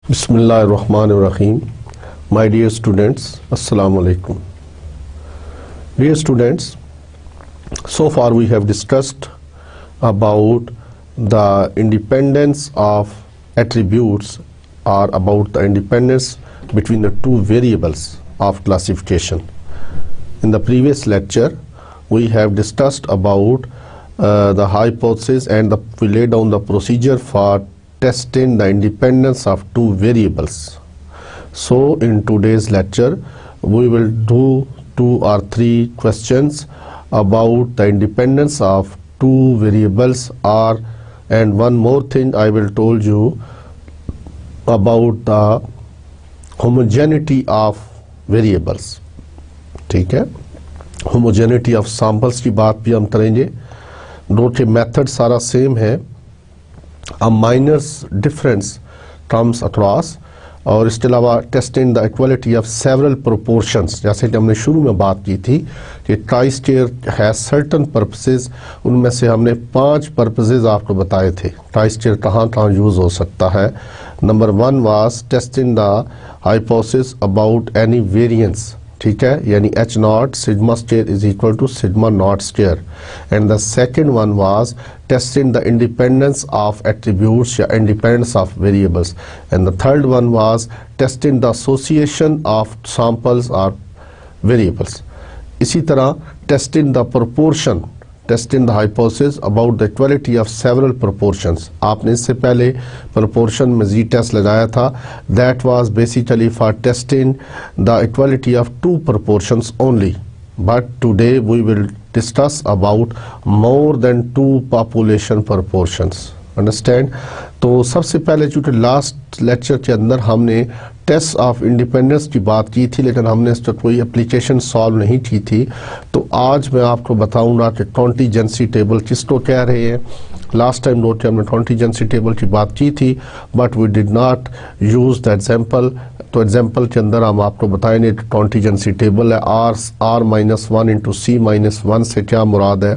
Bismillahirrahmanirrahim. My dear students, Assalamu alaikum. Dear students, so far we have discussed about the independence of attributes or about the independence between the two variables of classification. In the previous lecture, we have discussed about the hypothesis and we laid down the procedure for testing the independence of two variables. So in today's lecture, we will do 2 or 3 questions about the independence of two variables and one more thing I will told you about the homogeneity of variables. ठीक है, homogeneity of samples की बात भी हम करेंगे. Note के method सारा same है, a minor difference comes across. और इसके अलावा testing the equality of several proportions, जैसे कि हमने शुरू में बात की थी कि ट्राई स्टेयर हैज सर्टन पर्पसेस. उनमें से हमने 5 पर्पसेस आपको बताए थे ट्राई स्टेयर कहाँ कहाँ यूज़ हो सकता है. Number 1 was testing the hypothesis about any variance. ठीक है, यानी H naught sigma square is equal to sigma naught square. And the second one was testing the independence of attributes या independence of variables. And the third one was testing the association of samples or variables. इसी तरह testing the proportion, testing the hypothesis about the equality of several proportions. आपने इससे पहले proportion में Z test लगाया था. That was basically for testing the equality of two proportions only. But today we will discuss about more than 2 population proportions. Understand? तो सबसे पहले चूँकि लास्ट लेक्चर के अंदर हमने टेस्ट ऑफ इंडिपेंडेंस की बात की थी, लेकिन हमने इस पर कोई एप्लीकेशन सॉल्व नहीं की थी. तो आज मैं आपको बताऊंगा कि कॉन्टीजेंसी टेबल किसको कह रहे हैं. लास्ट टाइम नोट हमने कॉन्टीजेंसी टेबल की बात की थी, but we did not use the example. तो एग्जाम्पल के अंदर हम आपको बताएंगे कॉन्टीजेंसी टेबल है R-1 इंटू C-1 से क्या मुराद है.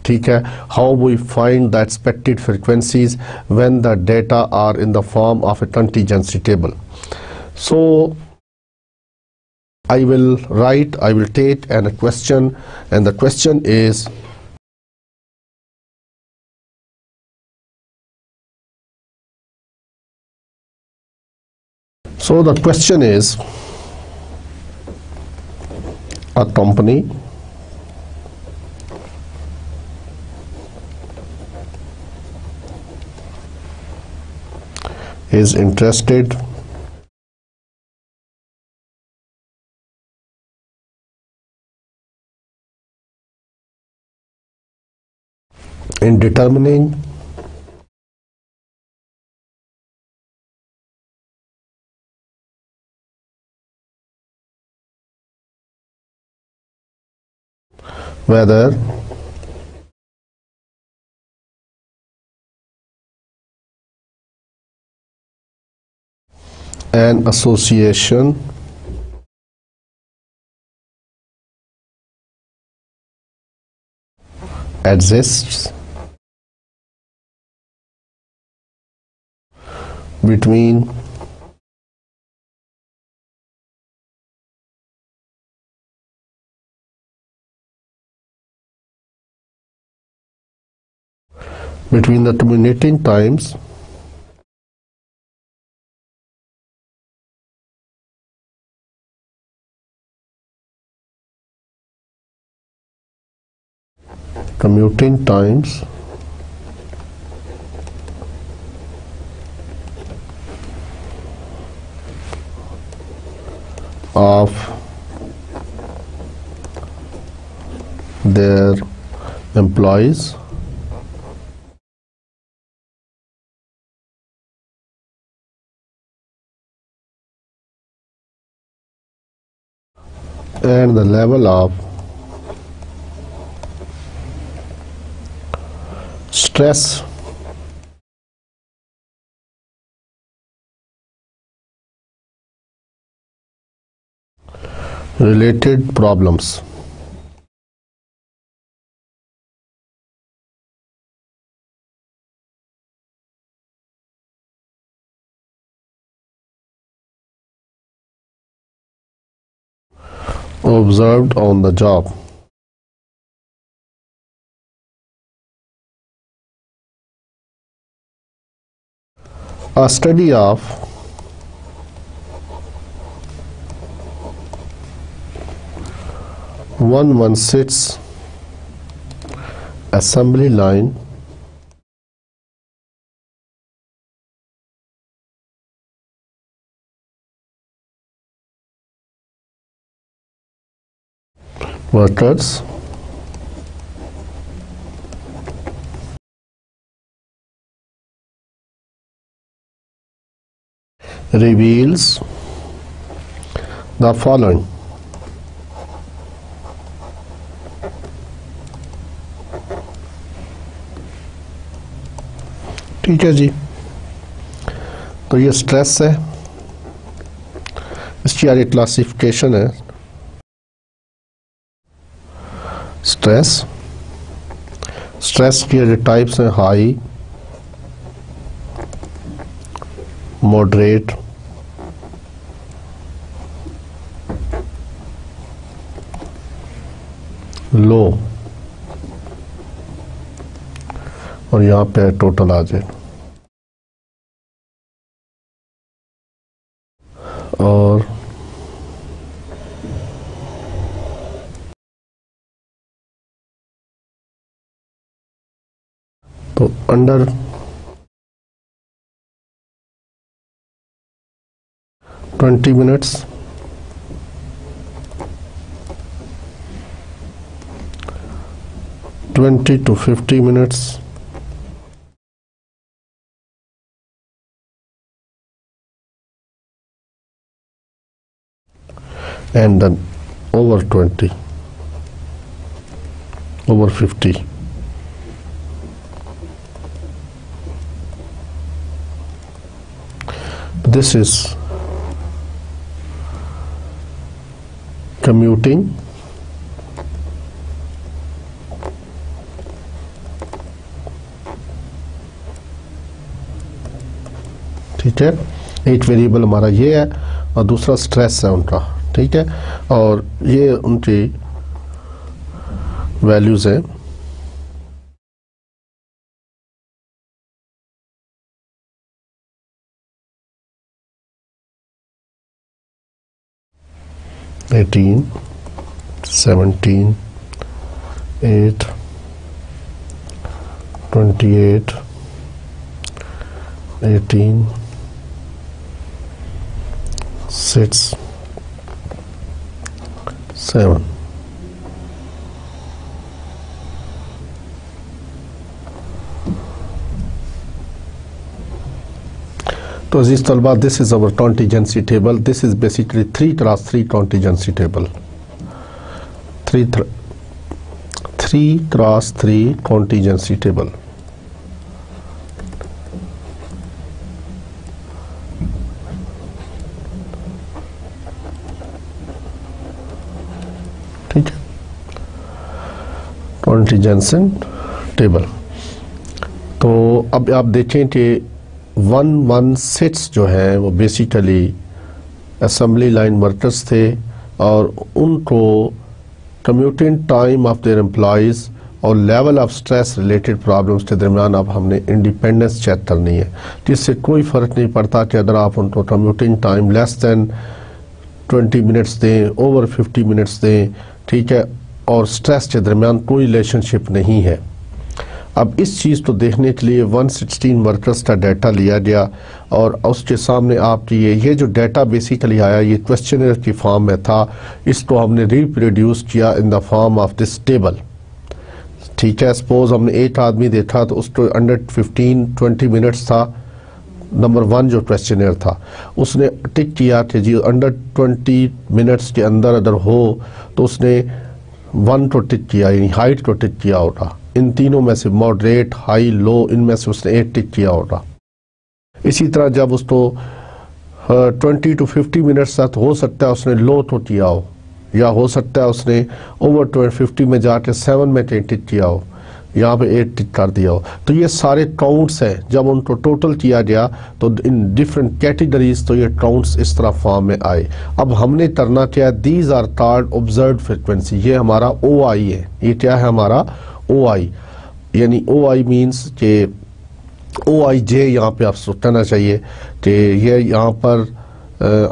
ठीक है, how we find the expected frequencies when the data are in the form of a contingency table. So I will take a question, and the question is, so the question is, a company is interested in determining whether an association exists between the terminating times commuting times of their employees and the level of stress related problems. observed on the job. A study of one sits assembly line workers reveals the following. ठीक है जी, तो ये stress है, इसकी आगे classification है। Stress के types हैं हाई, मॉडरेट, लो, और यहाँ पे टोटल आ जाए। और तो under 20 minutes, 20 to 50 minutes, and then over 20, over 50. This is commuting, ठीक है। एक वेरिएबल हमारा ये है और दूसरा स्ट्रेस है उनका, ठीक है, और ये उनकी वैल्यूज हैं। एटीन, 17, 8, 28, 18, 6, 7. तो अजीज तलबा, this is our contingency table. This is basically 3x3 contingency table. 3x3 contingency table. ठीक है, contingency table. तो अब आप देखें कि 116 जो है वो बेसिकली असेंबली लाइन वर्कर्स थे और उनको commuting time of their employees और level of stress related problems के दरमियान अब हमने इंडिपेंडेंस चेक करनी है, जिससे कोई फ़र्क नहीं पड़ता कि अगर आप उनको commuting time less than 20 minutes दें, ओवर 50 मिनट्स दें, ठीक है, और स्ट्रेस के दरमियान कोई रिलेशनशिप नहीं है। अब इस चीज़ को देखने के लिए 116 वर्कर्स का डाटा लिया गया और उसके सामने आप ये जो डाटा बेसिकली आया ये क्वेश्चनर की फॉर्म में था, इसको हमने रिप्रोड्यूस किया इन the form of this table, ठीक है। सपोज हमने एक आदमी देखा तो उसको अंडर 15-20 मिनट्स था, नंबर 1 जो क्वेश्चनर था उसने टिक किया कि जी अंडर 20 मिनट्स के अंदर अगर हो तो उसने 1 को टिक किया, यानी हाइट को टिक किया होगा। इन तीनों में से मॉडरेट, हाई, लो, इनमें से उसने 8 टिक किया होगा। इसी तरह जब उसको 20 to 50 मिनट्स तक हो सकता है उसने लो तो किया हो, या हो सकता है उसने ओवर 50 में जाके 7 में टिक किया हो, यहाँ पे 8 टिक कर दिया हो। तो ये सारे काउंट्स हैं, जब उनको टोटल किया गया तो इन डिफरेंट कैटेगरीज तो ये काउंट्स इस तरह फॉर्म में आए। अब हमने करना क्या है, these are called observed frequency, ये हमारा OI है। ये क्या है हमारा OI, यानी OI मीन्स के OIJ यहाँ पे आप सोचना चाहिए कि ये यहाँ पर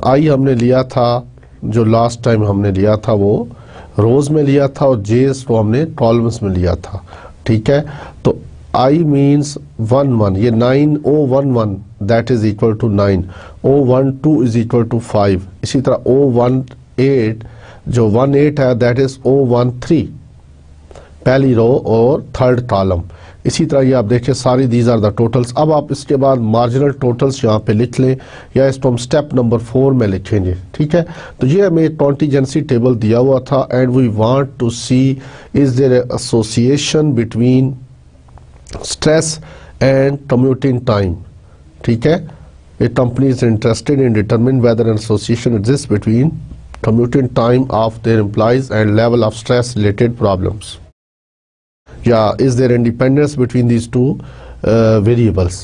I हमने लिया था, जो लास्ट टाइम हमने लिया था वो रोज में लिया था, और जेस को हमने कॉलम्स में लिया था। ठीक है, तो I मीन्स 1 ये 9O11 that is equal to 9, O12 is equal to 5, इसी तरह O18 जो 18 है दैट इज O13 पहली रो और थर्ड कॉलम। इसी तरह ये आप देखिए सारी दीज आर द टोटल्स। अब आप इसके बाद मार्जिनल टोटल्स यहाँ पे लिख लें, या इसको हम स्टेप नंबर 4 में लिखेंगे। ठीक है, तो ये हमें कॉन्टीजेंसी टेबल दिया हुआ था, and we want to see is there association between stress and commuting time. ठीक है, a company is interested in determine whether an association exist between commuting time of their employees and level of stress related problems. Yeah, is there independence between these two variables?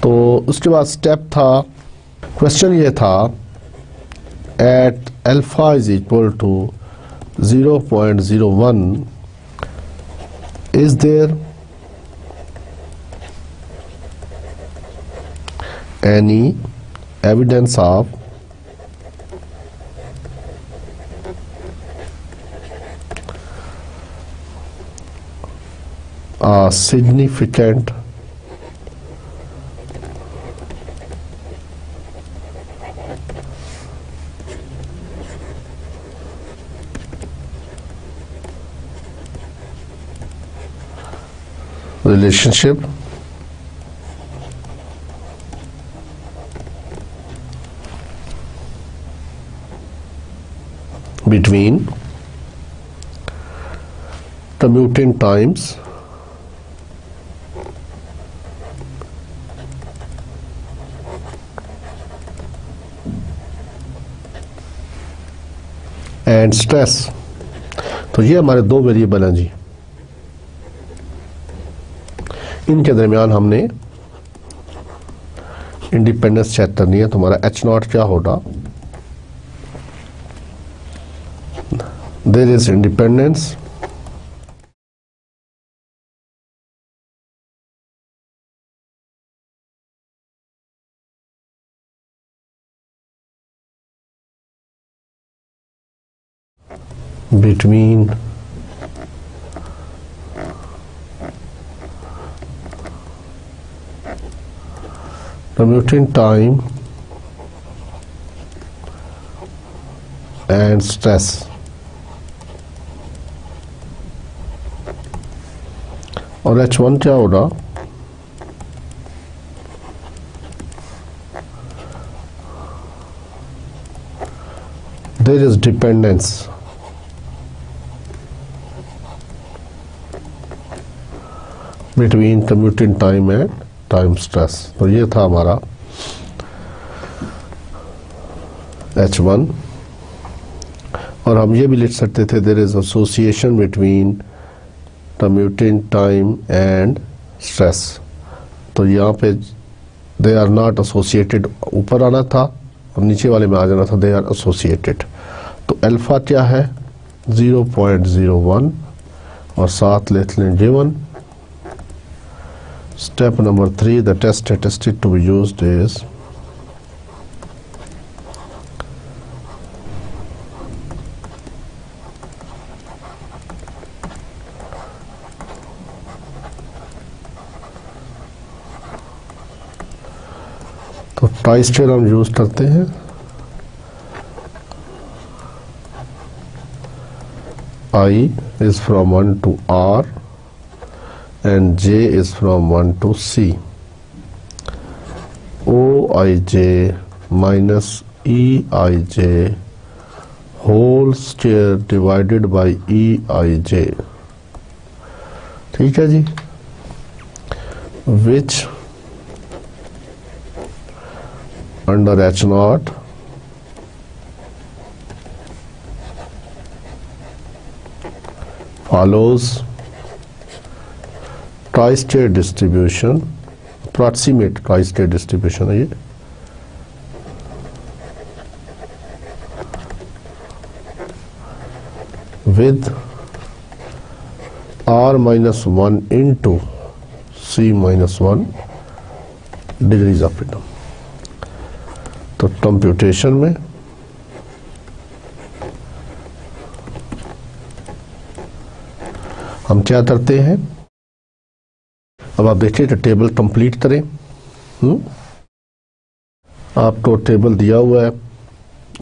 तो उसके बाद step था, question ये था at alpha is equal to 0.01 is there any evidence of a significant relationship between commuting times and stress. तो ये हमारे दो वेरिएबल हैं जी, इनके दरमियान हमने इंडिपेंडेंस चेक करनी है। तो हमारा H0 क्या होगा, there is independence between commuting time and stress। और H1 क्या होगा, there is dependence between commuting time and time stress। तो ये था हमारा H1, और हम ये भी लिख सकते थे there is association between commuting time and stress। तो यहाँ पे they are not associated ऊपर आना था और नीचे वाले में आ जाना था they are associated। तो अल्फा क्या है 0.01 और साथ लिख लें J1। Step number 3, the test statistic to be used is तो ट्राइस्टेयर हम यूज करते हैं। I is from 1 to R and J is from 1 to C। OIJ minus EIJ whole square divided by EIJ। ठीक है जी, which under H0 follows tri state distribution, approximate tri state distribution है ये, with r-1 into c-1 degrees of freedom. तो computation में हम क्या करते हैं, अब आप देखिए तो टेबल कंप्लीट करें। आपको टेबल दिया हुआ है,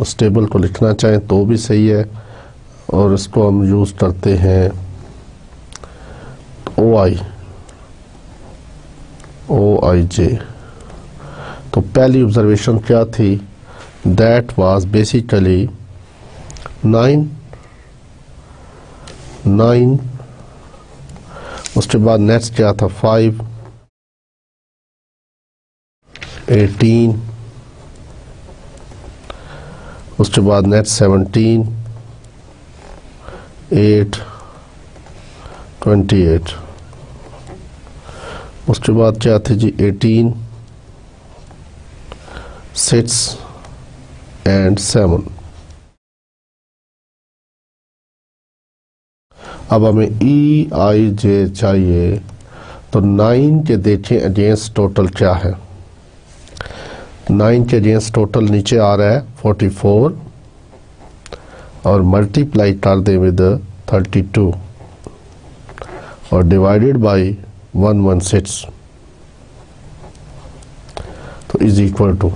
उस टेबल को लिखना चाहें तो भी सही है, और इसको हम यूज़ करते हैं OIJ। तो पहली ऑब्जर्वेशन क्या थी, दैट वाज बेसिकली 9, उसके बाद नेक्स्ट क्या था 5, 18, उसके बाद नेक्स्ट 17, 8, 28, उसके बाद क्या थे जी 18, 6 एंड 7। अब हमें EIJ चाहिए, तो 9 के देखें अगेंस्ट टोटल क्या है। 9 के अगेंस्ट टोटल नीचे आ रहा है 44 और मल्टीप्लाई कर दें विद 32 और डिवाइडेड बाई 116, तो इज इक्वल टू,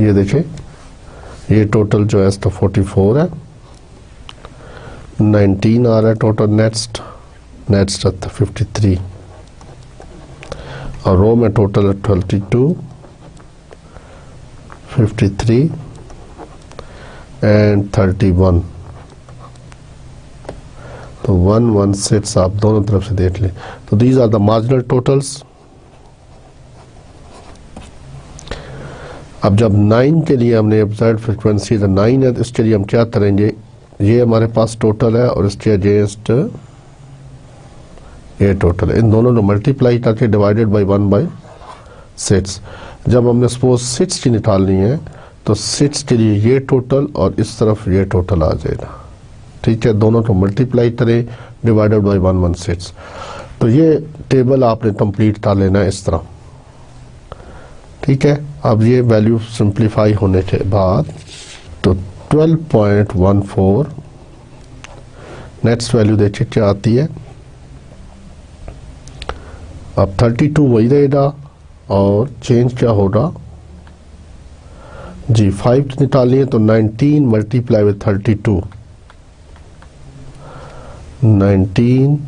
ये देखें ये टोटल जो है इसका 44 है, 19 आ रहा है टोटल, नेक्स्ट 53 और रो में टोटल है 22, 53 एंड 31, तो 116 आप दोनों तरफ से देख लें। तो these are the marginal totals. अब जब 9 के लिए हमने ऑब्जर्व्ड फ्रीक्वेंसी 9 है, तो इसके लिए हम क्या करेंगे, ये हमारे पास टोटल है और इसके अगेंस्ट ये टोटल है, इन दोनों को मल्टीप्लाई करके डिवाइडेड बाई 1/6। जब हमने सपोज 6 की निकालनी है तो 6 के लिए ये टोटल और इस तरफ ये टोटल आ जाएगा, ठीक है, दोनों को मल्टीप्लाई करें डिवाइडेड बाई 1/6। तो ये टेबल आपने कंप्लीट कर लेना है इस तरह, ठीक है। अब ये वैल्यू सिंप्लीफाई होने के बाद तो 12.14, नेक्स्ट वैल्यू देखिए क्या आती है। अब 32 वही रहेगा और चेंज क्या होगा जी, 5 निकालनी है तो 19 multiply with 32, 19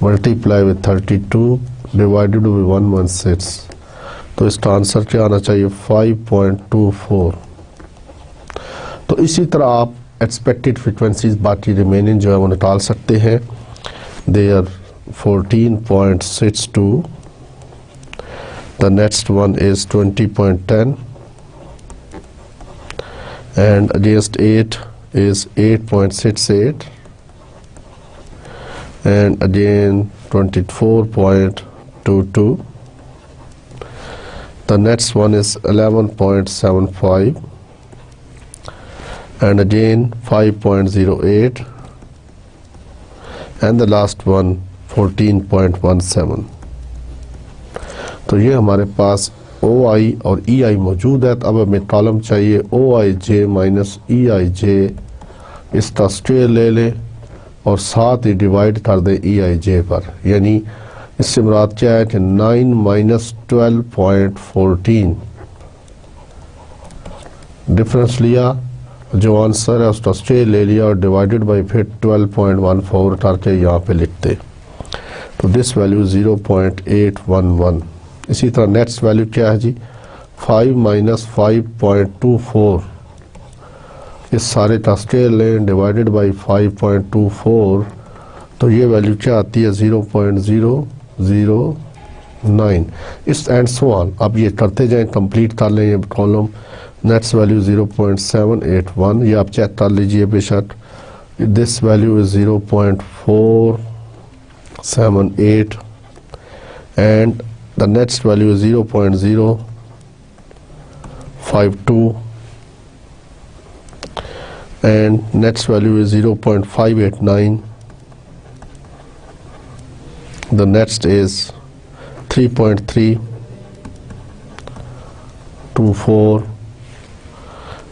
multiply with 32 divided by 116, तो इसका आंसर क्या आना चाहिए 5.24। तो इसी तरह आप एक्सपेक्टेड फ्रीक्वेंसीज बाकी रिमेनिंग जो है वो निकाल सकते हैं। They are 14.62, the next one is 20.10 and against 8 is 8.68 and again 24.22, the next one is 11.75 and again 5.08 and the last one 14.17। तो ये हमारे पास OI और EI मौजूद है। तो अब हमें कॉलम चाहिए OIJ माइनस EIJ, इसका स्क्वायर ले लें और साथ ही डिवाइड कर दें EIJ पर, यानी इससे मुराद क्या है कि 9 माइनस 12.14 डिफरेंस लिया, जो आंसर है उसका स्क्वायर ले लिया और डिवाइडेड बाई फिर 12.14 करके यहाँ पे लिखते, तो दिस वैल्यू 0.811। इसी तरह नेक्स्ट वैल्यू क्या है जी 5 माइनस 5.24, इस सारे का स्क्वायर लें डिवाइडेड बाई 5.24, तो ये वैल्यू क्या आती है 0.009। इस एंड सो ऑन, अब ये करते जाएं, कंप्लीट कर लें ये कॉलम। नेक्स्ट वैल्यू 0.781, ये आप चेक कर लीजिए बेशक। this value is 0.478 and the next value is 0.052 and next value is 0.589. The next is 3.324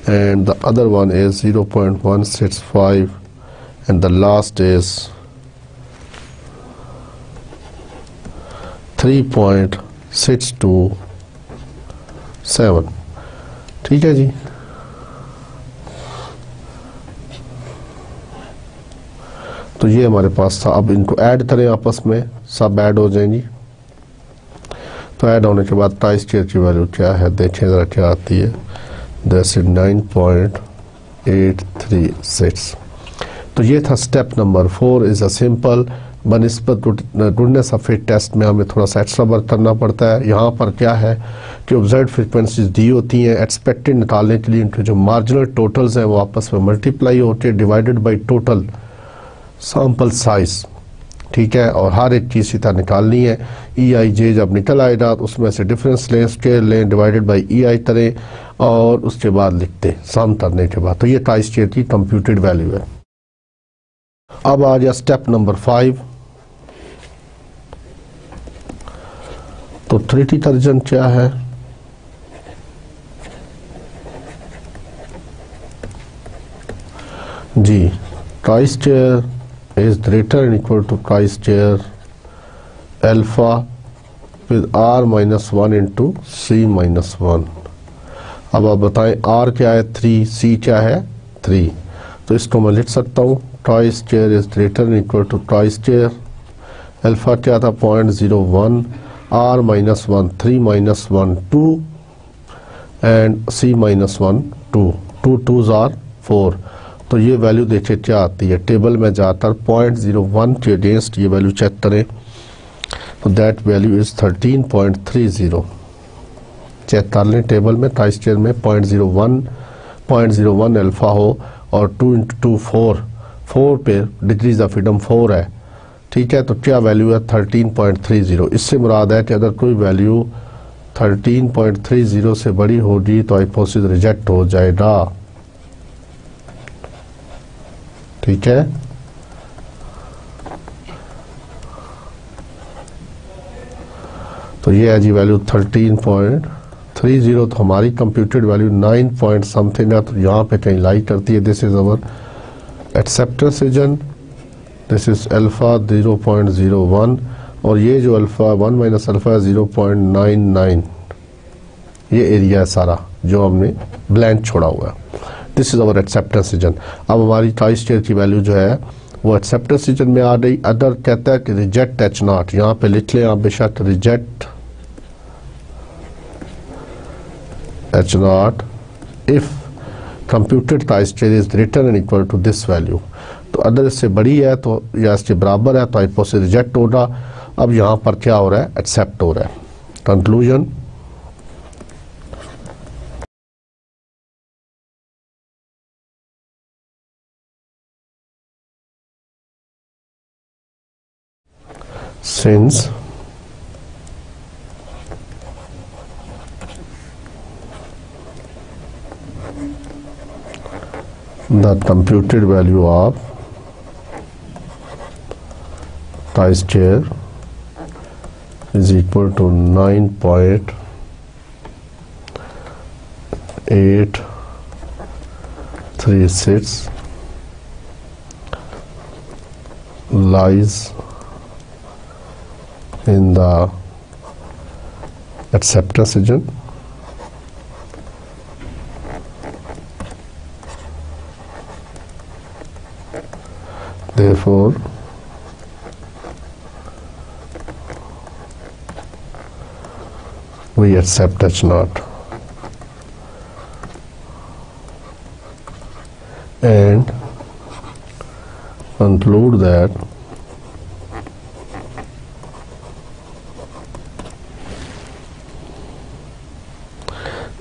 and the other one is 0.165 and the last is 3.627. ठीक है जी। तो ये हमारे पास था। अब इनको ऐड करें, आपस में सब ऐड हो जाएंगी। तो ऐड होने के बाद प्राइस चेयर की वैल्यू क्या है देखें ज़रा क्या आती है। दैट्स 9.836। तो ये था step number 4 is a simple. बनिस्बत गुडनेस ऑफ फिट टेस्ट में हमें थोड़ा सा एक्स्ट्रा वर्क करना पड़ता है। यहाँ पर क्या है कि ऑब्जर्व्ड फ्रिक्वेंसीज दी होती हैं, एक्सपेक्टेड निकालने के लिए इनके जो मार्जिनल टोटल्स हैं वो आपस में मल्टीप्लाई होते हैं divided by total sample size. ठीक है, और हर एक चीज़ सीधा निकालनी है। EIJ जब निकल आएगा तो उसमें से डिफरेंस लें, स्केल लें, डिवाइडेड बाई EI करें और उसके बाद लिखते सम करने के बाद। तो ये प्राइस चेयर की कंप्यूटेड वैल्यू है। अब आ गया स्टेप नंबर 5। तो 3D तर्जन क्या है? जी, प्राइस square is greater than equal to price chair alpha with R minus 1 into C minus 1। अब आप बताएं R क्या है 3, C क्या है 3। तो इसको मैं लिख सकता हूँ price chair is greater than equal to price chair. Alpha क्या था 0.01, R minus 1 3 minus 1 2 and C minus 1 2, 2 2s are 4। तो ये वैल्यू देखिए क्या आती है। टेबल में जाकर 0.01 के अगेंस्ट ये वैल्यू चेक करें तो दैट वैल्यू इज़ 13.30। चेक कर लें टेबल में प्राइस चेयर में 0.01 अल्फ़ा हो और 2 × 2 4 पे डिग्रीज ऑफ फ्रीडम 4 है। ठीक है, तो क्या वैल्यू है 13.30। इससे मुराद है कि अगर कोई वैल्यू 13.30 से बड़ी होगी तो हाइपोथेसिस रिजेक्ट हो जाएगा। ठीक है, तो ये है जी वैल्यू 13.30। तो हमारी कंप्यूटेड वैल्यू 9 पॉइंट समथिंग है। तो यहाँ पे कहीं लाई करती है। This is our acceptance region, this is alpha 0.01 और ये जो अल्फा 1 माइनस अल्फा है 0.99। ये एरिया है सारा जो हमने ब्लैंक छोड़ा हुआ है। This is our acceptance region. अब हमारी प्राइस चेयर की वैल्यू जो है वो एक्सेप्टेंस रीजन में आ गई। अदर कहता है कि रिजेक्ट H0। यहाँ पे लिख लें आप बेशक reject H0 if computed price chair is greater and equal to this value. तो अदर इससे बड़ी है तो या इसके बराबर है तो हाइपोथेसिस रिजेक्ट होगा। अब यहाँ पर क्या हो रहा है एक्सेप्ट हो रहा है। Conclusion, since the computed value of price chair is equal to 9.836 lies in the acceptance region therefore we accept H0 and conclude that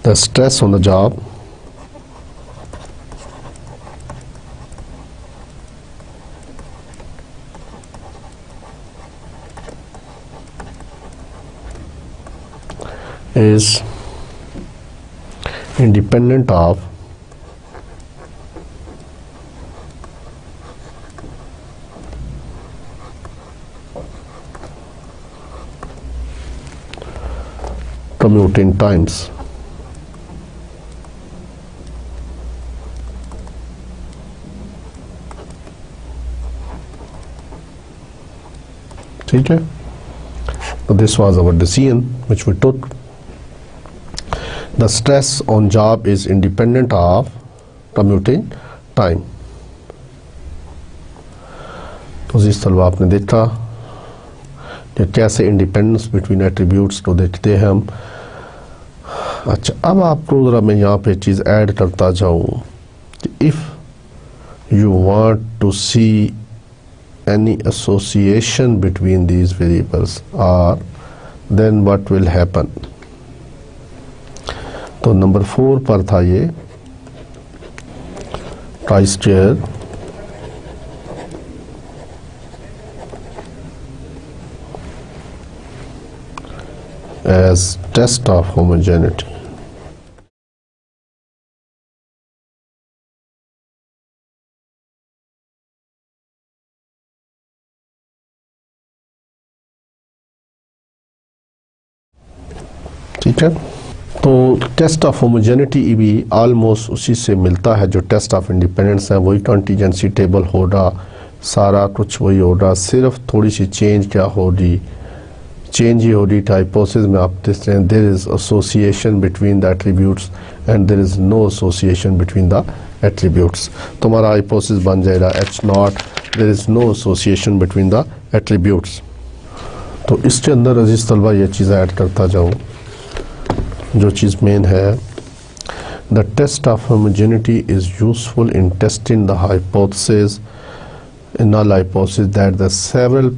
the stress on the job is independent of commuting times. ठीक है, so this was our decision which we took. The stress on job is independent of commuting time. तो जिस तलबा आपने देखा कि कैसे independence between attributes को देखते हैं हम। अच्छा, अब आपको ज़रा मैं यहाँ पे चीज़ ऐड करता जाऊँ कि if you want to see any association between these variables or then what will happen। तो नंबर 4 पर था ये ट्राइस्टेयर as test of homogeneity। ठीक है, तो टेस्ट ऑफ होमोजेनिटी भी आलमोस्ट उसी से मिलता है जो टेस्ट ऑफ इंडिपेंडेंस है। वही कंटीजेंसी टेबल होगा, सारा कुछ वही होगा, सिर्फ थोड़ी सी चेंज क्या होगी, चेंज ही होगी हाइपोथेसिस में। आप देखते हैं there is association between the attributes and there is no association between the attributes. तुम्हारा हाइपोथेसिस बन जाएगा H0, there is no association between the attributes. तो इसके अंदर अजीज तलबा ये चीज़ ऐड करता जाऊँ, जो चीज़ मेन है, the test of homogeneity is useful in testing the hypothesis in null hypothesis that the several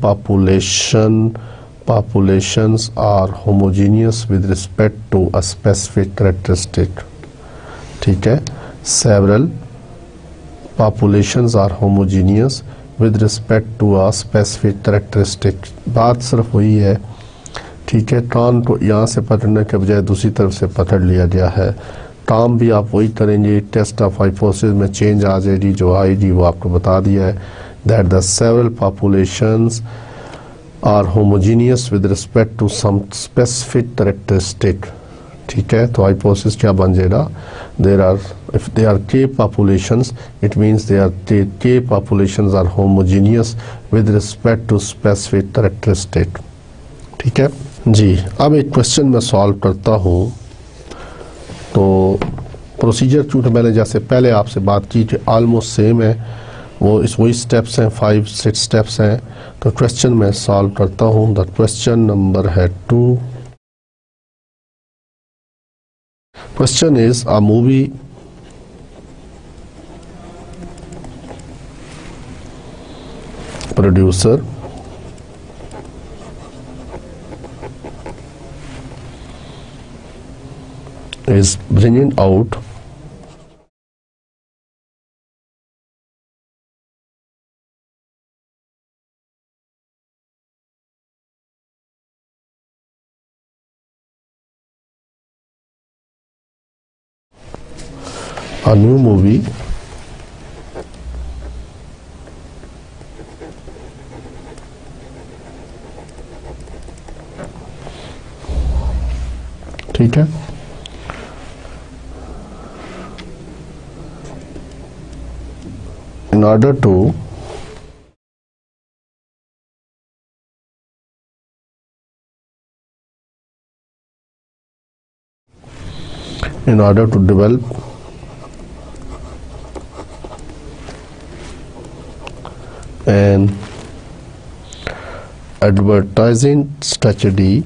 populations are homogeneous with respect to a specific characteristic। ठीक है, several populations are homogeneous with respect to a specific characteristic। बात सिर्फ वही है, ठीक है, कान को यहाँ से पकड़ने के बजाय दूसरी तरफ से पकड़ लिया गया है। काम भी आप वही करेंगे, टेस्ट ऑफ हाइपोथेसिस में चेंज आ जाएगी, जो आएगी वो आपको बता दिया है that the several populations are homogeneous with respect to some specific characteristic। ठीक है, तो हाइपोथेसिस क्या बन जाएगा, there are, if there are k populations it means there are k populations are homogeneous with respect to specific characteristic। ठीक है जी। अब एक क्वेश्चन मैं सॉल्व करता हूँ। तो प्रोसीजर चूँकि मैंने जैसे पहले आपसे बात की कि ऑलमोस्ट सेम है, वो इस वही स्टेप्स हैं, 5-6 स्टेप्स हैं। तो क्वेश्चन मैं सॉल्व करता हूँ। द क्वेश्चन नंबर है 2। Question is a movie producer is bringing out a new movie ठीक है, in order to develop an advertising strategy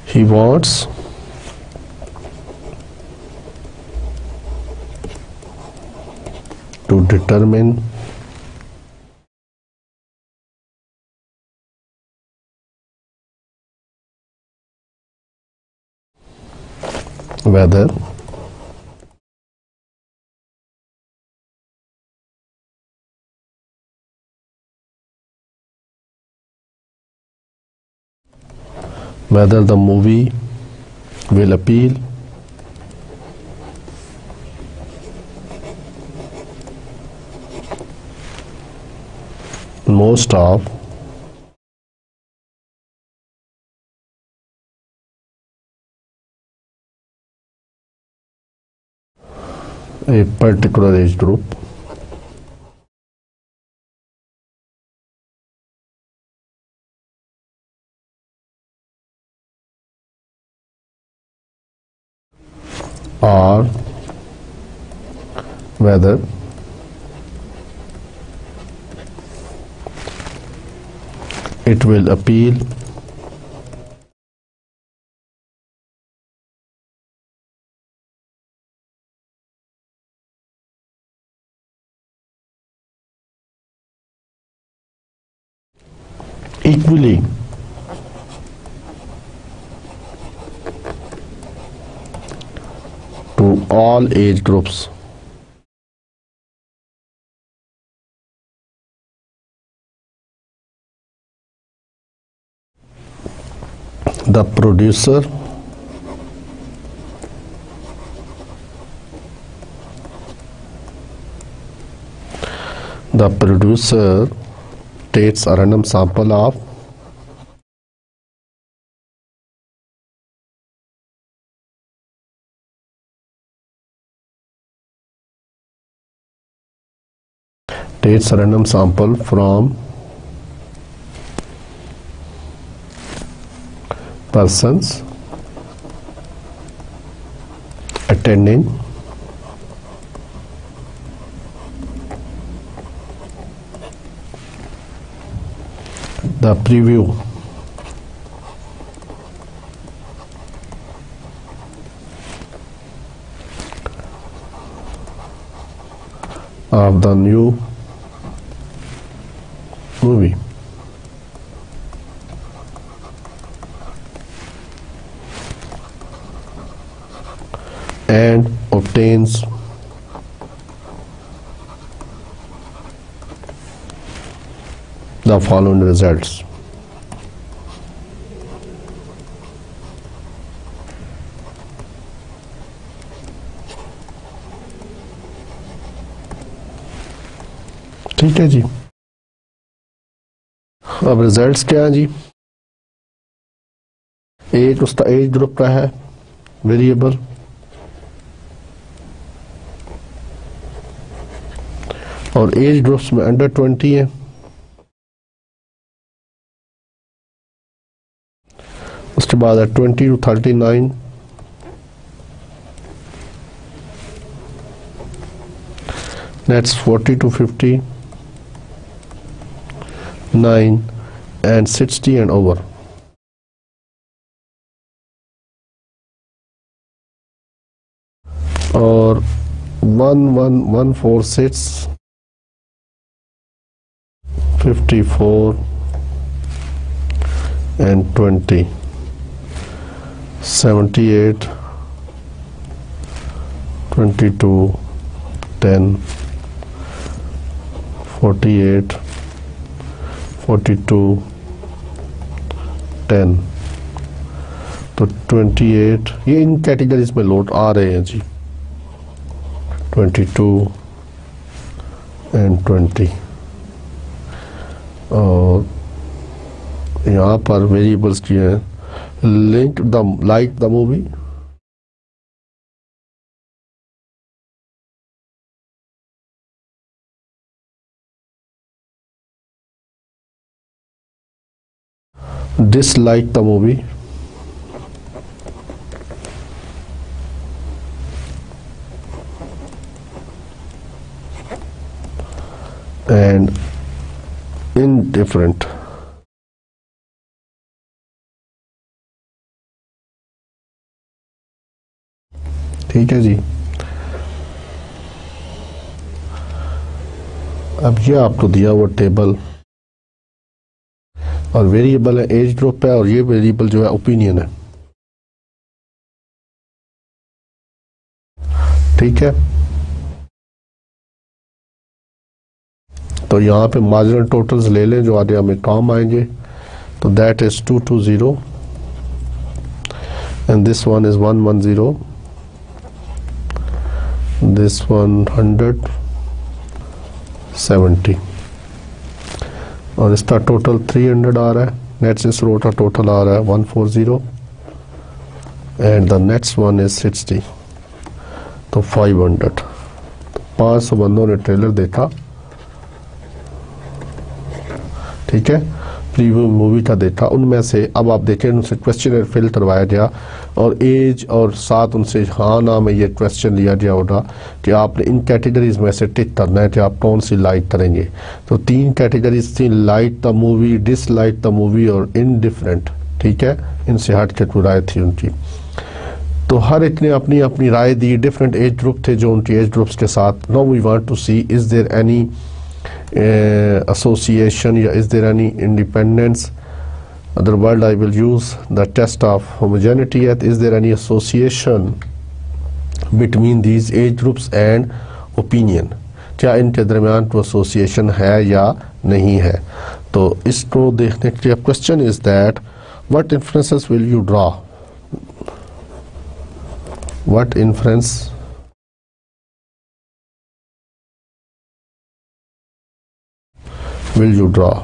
he wants to determine whether the movie will appeal most of a particular age group. Or whether it will appeal equally to all age groups. The producer takes a random sample of from persons attending the preview of the new movie. And obtains the following results. ठीक है जी। अब results क्या है जी? एक उसका age group का है variable, और एज ग्रुप्स में अंडर 20 है। उसके बाद है 20 to 39, next 40 to 50, 9 and 60 and over. और 11146, 54 and 20, 78, 22, 10, 48, 42, 10, तो 28 ये इन कैटेगरीज में लोड आ रहे हैं जी। 22 and 20, और यहाँ पर वेरिएबल्स की हैं link the like the movie, dislike the movie, and indifferent. ठीक है जी। अब ये आपको दिया हुआ टेबल और वेरिएबल है एज ग्रुप है और ये वेरिएबल जो है ओपिनियन है, ठीक है। तो यहाँ पे मार्जिनल टोटल्स ले लें जो आगे हमें काम आएंगे। तो that is 220 and this one is 110, this 170 और इसका टोटल 300 आ रहा है। नेक्स्ट इस रो का टोटल आ रहा है 140 and the next one is 60, तो 500। तो 500 बंदों ने ट्रेलर देखा, ठीक है, प्रीव्यू मूवी का देखा। उनमें से अब आप देखें उनसे क्वेश्चन फिल करवाया गया और एज और साथ उनसे हाँ ना में ये क्वेश्चन लिया गया होगा कि आपने इन कैटेगरीज में से टिक करना है कि आप कौन सी लाइक करेंगे। तो 3 कैटेगरीज थी, like the movie, dislike the movie और इनडिफरेंट, ठीक है। इनसे हट के राय थी उनकी। तो हर एक ने अपनी अपनी राय दी। डिफरेंट एज ग्रुप थे जो उनकी एज ग्रुप्स के साथ। Now we want to see is there any association, yeah, is there any independence? Otherwise I will use the test of homogeneity. Is there any association between these age groups and opinion? क्या इनके दरमियान कोई association है या नहीं है? तो इसको देखने के लिए question is that what inferences will you draw? What inference will you draw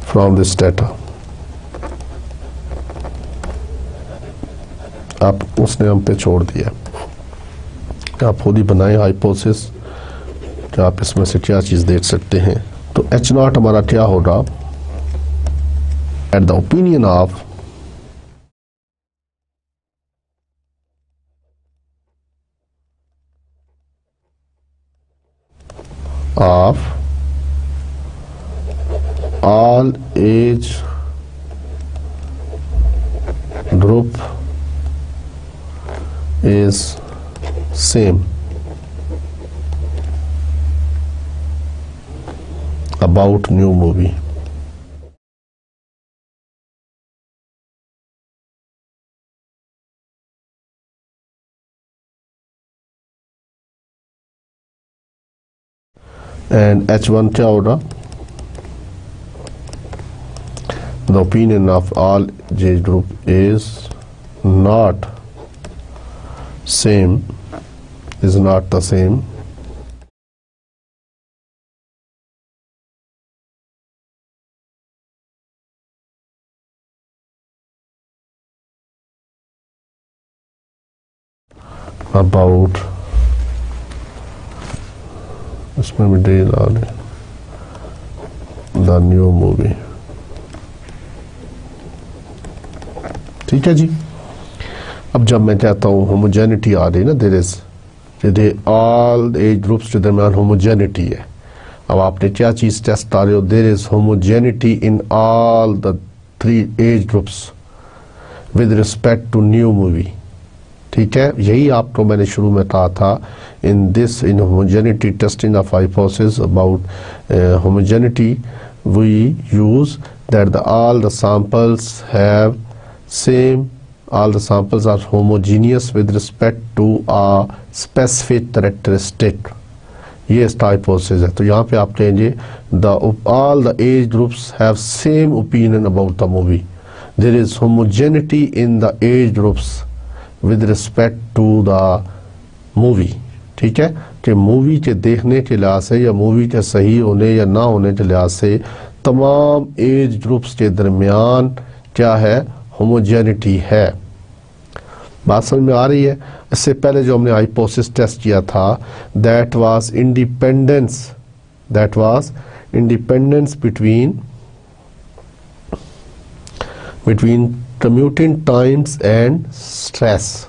from this data? आप उसने हम पे छोड़ दिया, आप खुद ही बनाए हाइपोथेसिस कि आप इसमें से क्या चीज देख सकते हैं। तो H0 हमारा क्या होगा? At the opinion of all age group is same about new movie. And H1 क्या होगा? The opinion of all age group is not same, is not the same about, इसमें भी डेल आ रहे, द न्यू मूवी, ठीक है जी। अब जब मैं कहता हूँ होमोजेनिटी आ रही ना, there is all age groups के दरमियान होमोजेनिटी है। अब आपने क्या चीज टेस्ट कर रहे हो? There is homogeneity in all the 3 age groups with respect to new movie, ठीक है। यही आपको मैंने शुरू में कहा था। In homogeneity testing of hypothesis about homogeneity we use that all the samples have same, all the samples are homogeneous with respect to a specific characteristic. ये इसका हाइपोथेसिस है। तो यहाँ पे आप कहेंगे all the age groups have same opinion about the movie. There is homogeneity in the age groups with respect to the movie, ठीक है। कि मूवी के देखने के लिहाज से या मूवी के सही होने या ना होने के लिहाज से तमाम एज ग्रुप्स के दरमियान क्या है? होमोजेनिटी है। बात समझ में आ रही है? इससे पहले जो हमने हाइपोथेसिस टेस्ट किया था that was independence between commuting times and stress.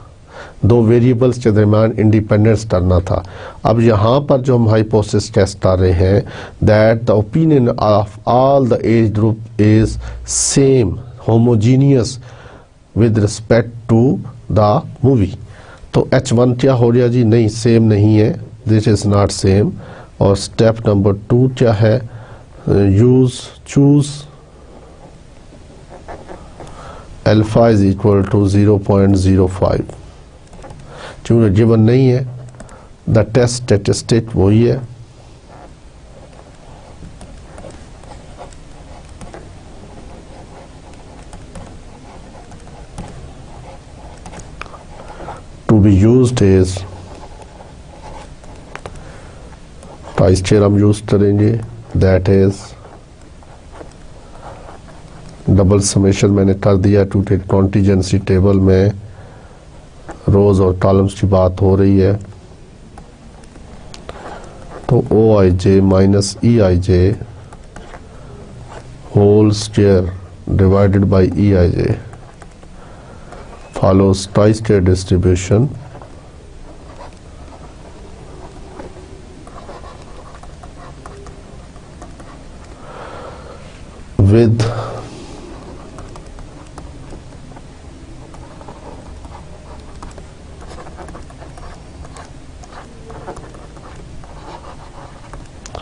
2 variables के दरमियान इंडिपेंडेंस करना था। अब यहाँ पर जो हम हाइपोथेसिस टेस्ट कर रहे हैं that the opinion of all the age group is same, homogeneous with respect to the movie. तो H1 क्या हो गया जी, नहीं सेम नहीं है, दिस इज़ नॉट सेम। और स्टेप नंबर 2 क्या है, choose alpha is equal to 0.05। चूंकि गिवन नहीं है, द टेस्ट स्टेटिस्टिक वही है, to be used is price theorem use करेंगे, दैट इज डबल समेशन मैंने कर दिया क्योंकि कॉन्टीजेंसी टेबल में रोज और कॉलम्स की बात हो रही है। तो O I J minus E I J whole square divided by E I J follows tri-square distribution with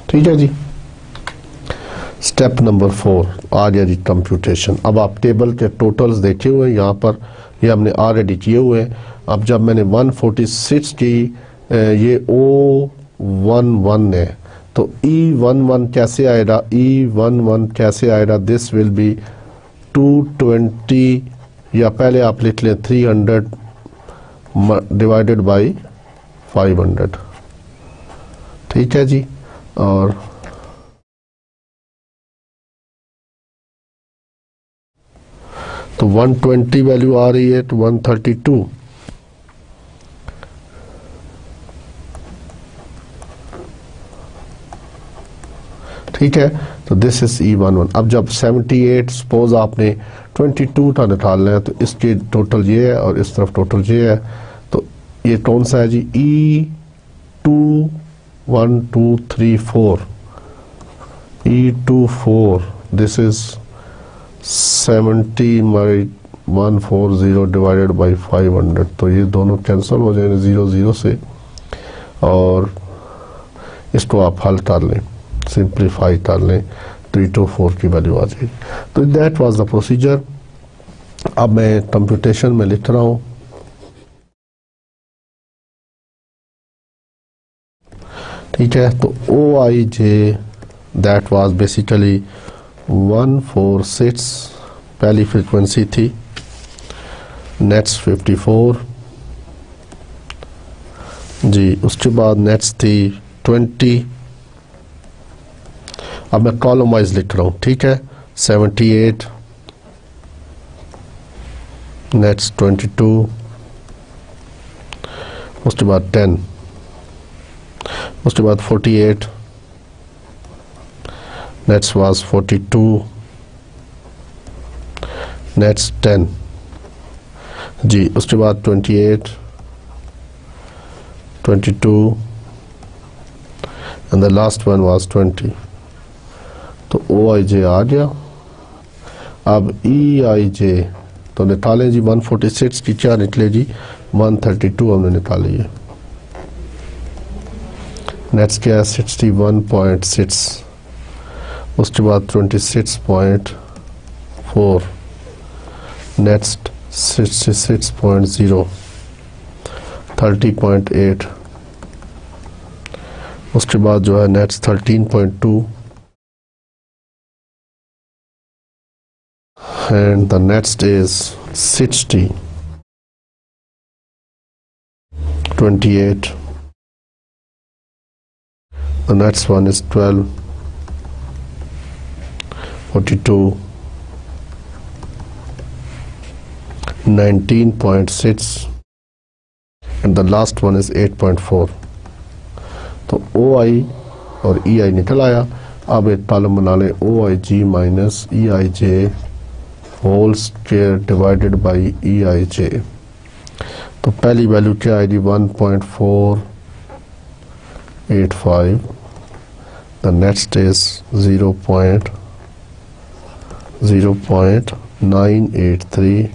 ठीक है जी। स्टेप नंबर 4 आ गया जी कंप्यूटेशन। अब आप टेबल के टोटल्स देखे हुए हैं यहाँ पर, ये हमने ऑलरेडी किए हुए हैं। अब जब मैंने 146 की ये O11 है, तो E11 कैसे आएगा, E11 कैसे आएगा, दिस विल बी 220, या पहले आप लिख लें 300 डिवाइडेड बाई 500, ठीक है जी। और तो 120 वैल्यू आ रही है तो 132, ठीक है। तो दिस इज E11। अब जब 78 सपोज आपने 22 का निकालना है, तो इसके टोटल ये है और इस तरफ टोटल ये है, तो ये कौन सा है जी, E2 1 2 3 4, E24, this is 70 by 140 divided by 500, तो ये दोनों कैंसिल हो जाएंगे 0 0 से, और इसको आप हल कर लें, सिंप्लीफाई कर लें, 324 की वैल्यू आ जाएगी। तो दैट वाज द प्रोसीजर। अब मैं कंप्यूटेशन में लिख रहा हूँ, ठीक है। तो O I J that was basically 146 पहली फ्रीक्वेंसी थी, नेट्स 54 जी, उसके बाद नेट्स थी 20। अब मैं कॉलम वाइज लिख रहा हूँ, ठीक है। 78 नेट्स 22, उसके बाद 10, उसके बाद 48 नेट्स वाज 42 नेट्स 10 जी, उसके बाद 28 22 and the last one was 20। तो ओ आई जे आ गया। अब ई आई जे तो निकालें जी, 146 की क्या निकले जी, 132 हमने निकाली है। नेट्स क्या है 61.6, उसके बाद 26.4, नेक्स्ट 66.0, 30.8, उसके बाद जो है next 13.2 and the next is 60, 28, the next one is 12, 42, 19.6 and the last one is 8.4। तो ओ आई और ई आई निकल आया। अब एक कॉलम बना लें, O I G minus E I J whole square divided by E I J. तो पहली वैल्यू क्या आएगी 1.485, the next is 0.983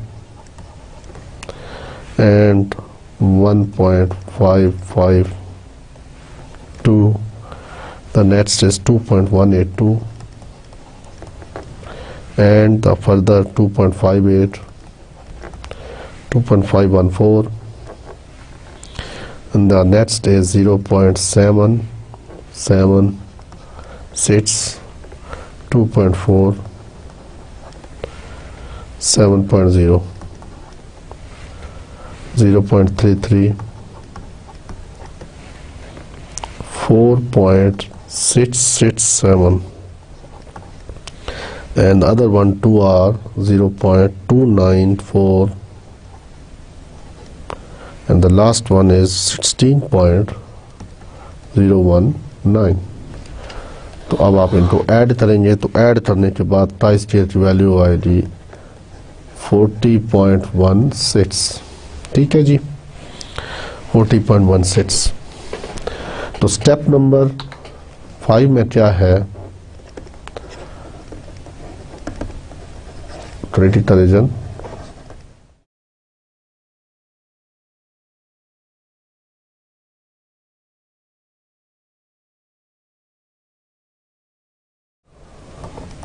and 1.552. The next is 2.182, and the further 2.58, 2.514, and the next is 0.776, 2.4, 7.0, 0.33, 4.667, and the other one two are 0.294, and the last one is 16.019. तो अब आप इनको add करेंगे, तो ऐड करने के बाद प्राइस चेयर की वैल्यू आएगी 40.16। ठीक है जी, 40.16। तो स्टेप नंबर 5 में क्या है, credit reason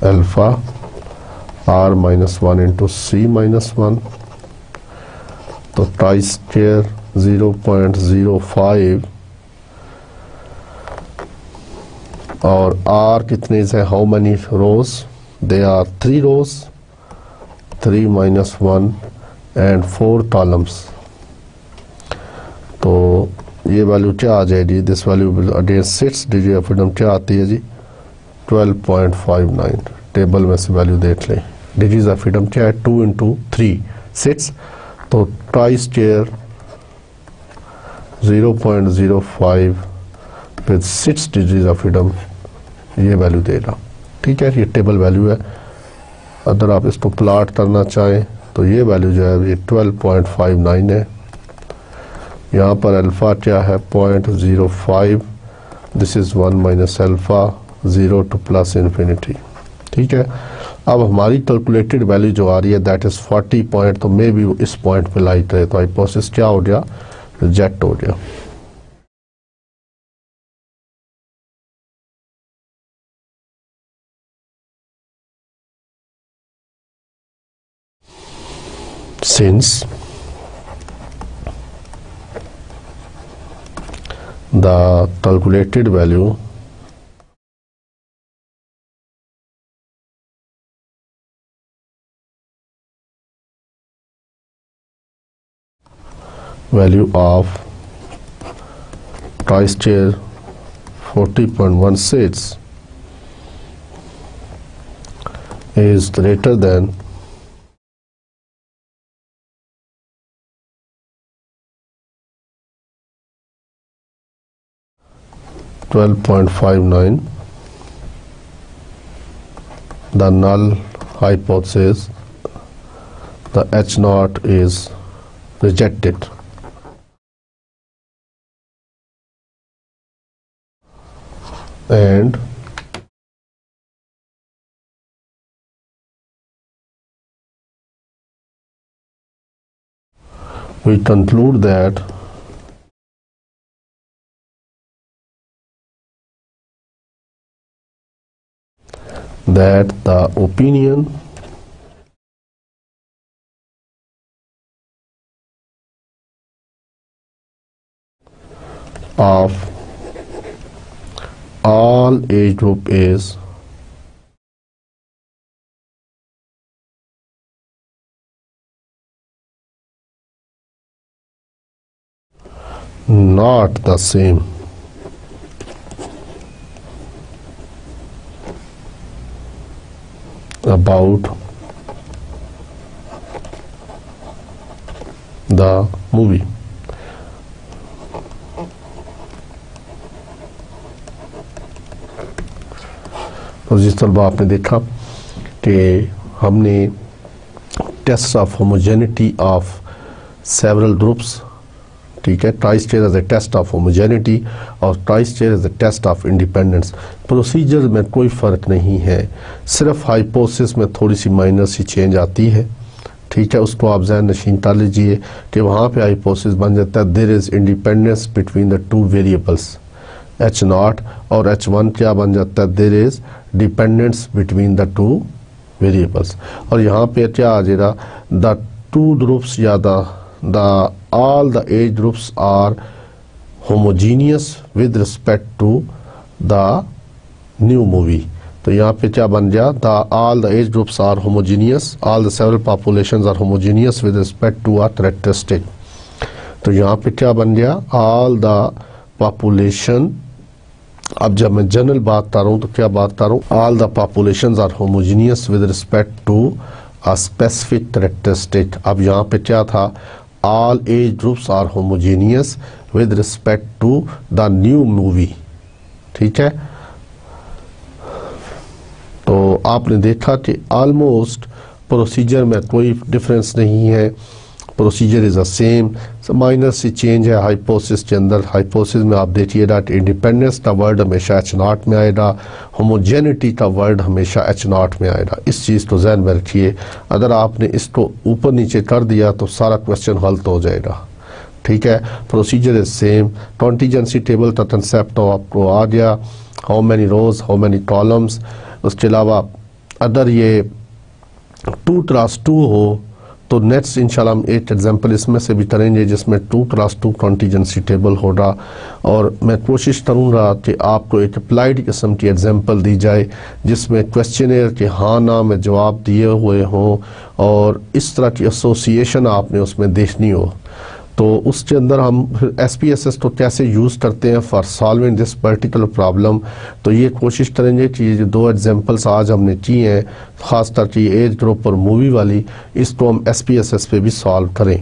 alpha R-1 into C-1, तो प्राइस चेयर 0.05 और R कितने है, how many rows, they are 3 rows, 3 - 1 and 4 columns. तो ये वैल्यू क्या आ जाएगी, this value against 6 degree of freedom क्या आती है जी, 12.59। टेबल में से वैल्यू देख लें, डिग्रीज ऑफ फ्रीडम क्या है, 2 × 3 6, तो price chair 0.05 with 6 degrees of freedom ये वैल्यू देगा। ठीक है, ये टेबल वैल्यू है। अगर आप इसको प्लॉट करना चाहें तो ये वैल्यू जो है ये 12.59 है। यहाँ पर अल्फ़ा क्या है, 0.05, दिस इज़ 1 - अल्फ़ा 0 to +∞। ठीक है, अब हमारी कैलकुलेटेड वैल्यू जो आ रही है दैट इज़ 40 पॉइंट, तो मे भी इस पॉइंट पे लाई करे, तो हाइपोथेसिस क्या हो गया, रिजेक्ट हो गया। Since the calculated value of price chair 40.16 is greater than 12.59, the null hypothesis, the H0 is rejected. And we conclude that the opinion of all age group is not the same about the movie. तो जिस तलबा आपने देखा कि हमने test of homogeneity of several groups, ठीक है, ट्राइस square as a test of homogeneity और ट्राइस square as a test of independence. Procedure में कोई फ़र्क नहीं है, सिर्फ हाइपोथेसिस में थोड़ी सी माइनर सी चेंज आती है। ठीक है, उसको आप ज़हन नशीन कर लीजिए कि वहाँ पे हाइपोथेसिस बन जाता है there is independence between the two variables H0 और H1 क्या बन जाता है there is dependence between the two variables. और यहाँ पे क्या आ जाएगा द टू ग्रुप्स या the all the age groups are homogeneous with respect to the new movie। तो यहाँ पे क्या बन गया all the age groups are homogeneous, all the several populations are homogeneous with respect to a characteristic। तो यहाँ पे क्या बन गया all the population। अब जब मैं जनरल बात कर रहा हूँ तो क्या बात कर रहा हूँ all the populations are homogeneous with respect to a specific characteristic। अब यहाँ पे क्या था all age groups are homogeneous with respect to the new movie। ठीक है, तो आपने देखा कि ऑलमोस्ट प्रोसीजर में कोई डिफरेंस नहीं है, procedure is the same, minor सी चेंज है हाइपोथेसिस के अंदर। हाइपोथेसिस में आप देखिएगा कि इंडिपेंडेंस का वर्ड हमेशा H0 में आएगा, होमोजेनिटी का वर्ड हमेशा H0 में आएगा। इस चीज़ को जहन में रखिए, अगर आपने इसको ऊपर नीचे कर दिया तो सारा क्वेश्चन हल तो हो जाएगा। ठीक है, procedure is same. Contingency table का कंसेप्ट तो आपको आ गया, how many rose how many columns. उसके अलावा अगर ये 2x2 हो तो नेक्स्ट इंशाल्लाह हम एक एग्जांपल इसमें से भी करेंगे जिसमें 2x2 कॉन्टीजेंसी टेबल होगा। और मैं कोशिश करूँगा कि आपको एक अप्लाइड किस्म की एग्जांपल दी जाए जिसमें क्वेश्चनर के हाँ ना में जवाब दिए हुए हों और इस तरह की एसोसिएशन आपने उसमें देखनी हो। तो उसके अंदर हम फिर SPSS को कैसे यूज़ करते हैं for solving this particular problem, तो ये कोशिश करेंगे कि ये जो दो एग्जांपल्स आज हमने की हैं ख़ासतर की एज ग्रुप और मूवी वाली, इसको हम SPSS पे भी सॉल्व करें।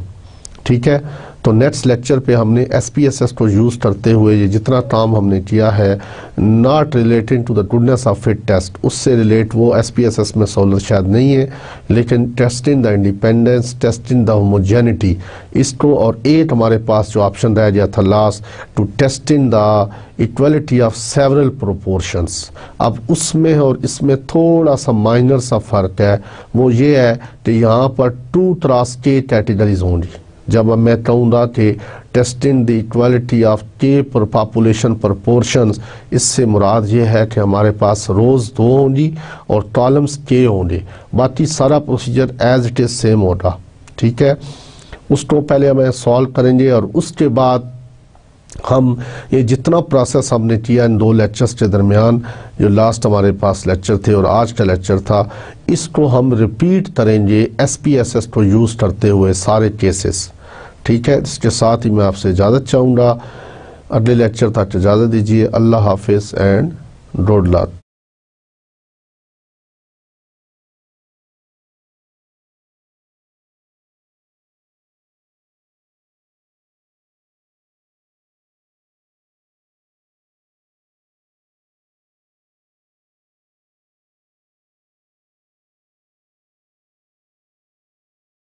ठीक है, तो नेक्स्ट लेक्चर पे हमने SPSS को यूज़ करते हुए ये जितना काम हमने किया है not related to the goodness of fit test, उससे रिलेट वो SPSS में सॉल्व शायद नहीं है, लेकिन testing the independence, testing the homogeneity, इसको और एक हमारे पास जो ऑप्शन रह गया था last two testing the equality of several proportions. अब उसमें और इसमें थोड़ा सा माइनर सा फ़र्क है, वो ये है कि यहाँ पर 2x कैटेगरीज होंगी। जब मैं कहूँगा कि टेस्टिंग द इक्वालिटी ऑफ के पर पॉपुलेशन प्रपोर्शंस, इससे मुराद ये है कि हमारे पास रोज़ 2 होंगी और कॉलम्स के होंगे, बाकी सारा procedure as it is same होगा। ठीक है, उसको पहले हमें सॉल्व करेंगे और उसके बाद हम ये जितना प्रोसेस हमने किया इन 2 लेक्चर्स के दरमियान, जो लास्ट हमारे पास लेक्चर थे और आज का लेक्चर था, इसको हम रिपीट करेंगे SPSS को यूज़ करते हुए सारे केसेस। ठीक है, इसके साथ ही मैं आपसे इजाज़त चाहूँगा, अगले लेक्चर तक इजाज़त दीजिए। अल्लाह हाफिज़ एंड गुड लक।